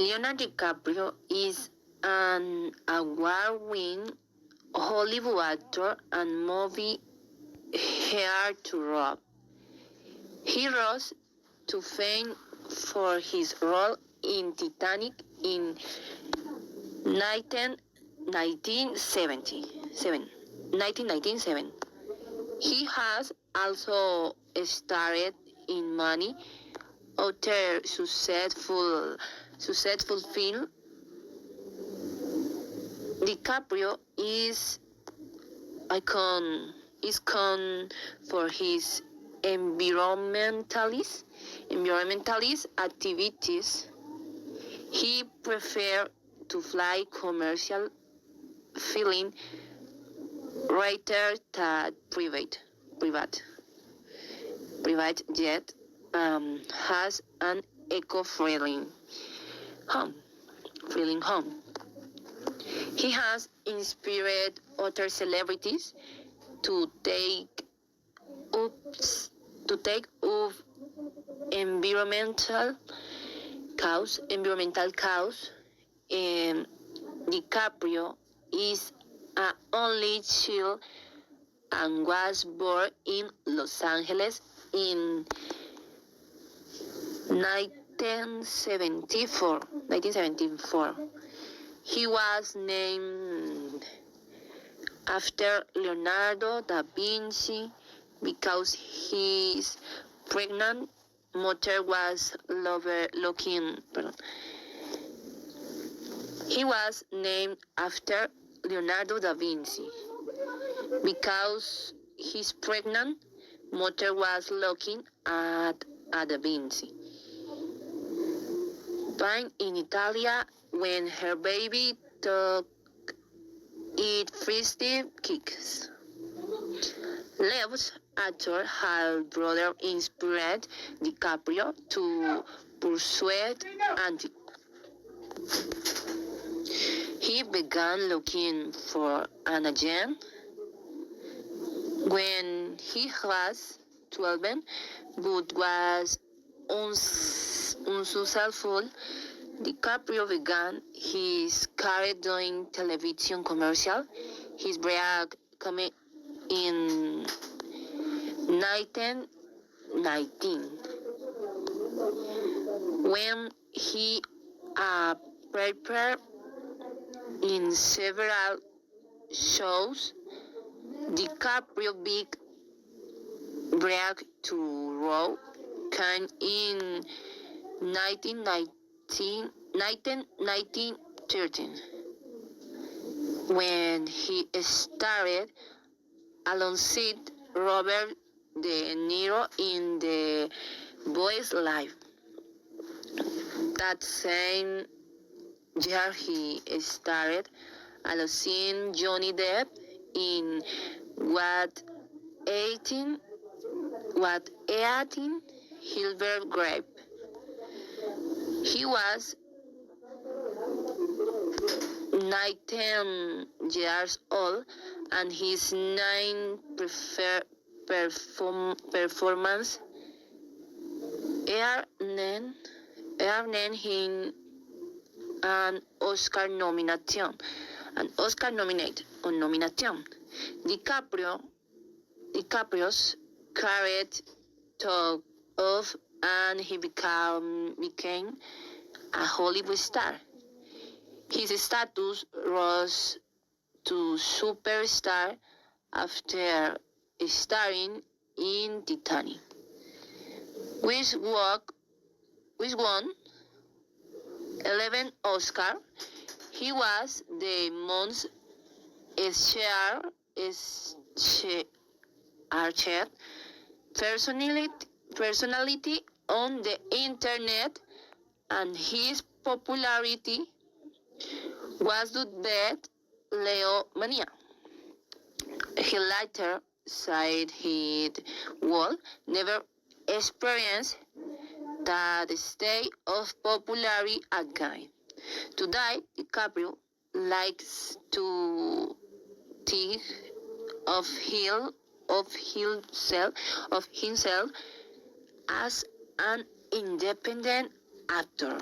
Leonardo DiCaprio is an award-winning Hollywood actor and movie heartthrob. He rose to fame for his role in Titanic in 1997. He has also starred in many other successful films. DiCaprio is known for his environmentalist activities. He prefers to fly commercial flying rather than private jet. Has an eco-friendly home. He has inspired other celebrities to take up environmental cause. DiCaprio is an only child and was born in Los Angeles in 1974. He was named after Leonardo da Vinci because his pregnant mother was looking. He was named after Leonardo da Vinci because his pregnant mother was looking at Da Vinci. Born in Italy when her baby took it frisbee kicks. Leo's actor half brother inspired DiCaprio to pursue acting. He began looking for an agent when he was 12, but was unsuccessful. DiCaprio began his career doing television commercials. His break came in 1919 when he appeared in several shows. DiCaprio big break to Raw came in 1913 when he starred alongside Robert De Niro in The Boys Life. That same year he starred alongside Johnny Depp in What 18 Hilbert Grape. He was 19 years old, and his performance earned him an Oscar nomination. DiCaprio's career took off, and he became a Hollywood star. His status rose to superstar after starring in Titanic, which won 11 Oscars. He was the most shared personality on the internet, and his popularity was due to Leo mania. He later said he would never experience that state of popularity again. Today, DiCaprio likes to think of himself as an independent actor.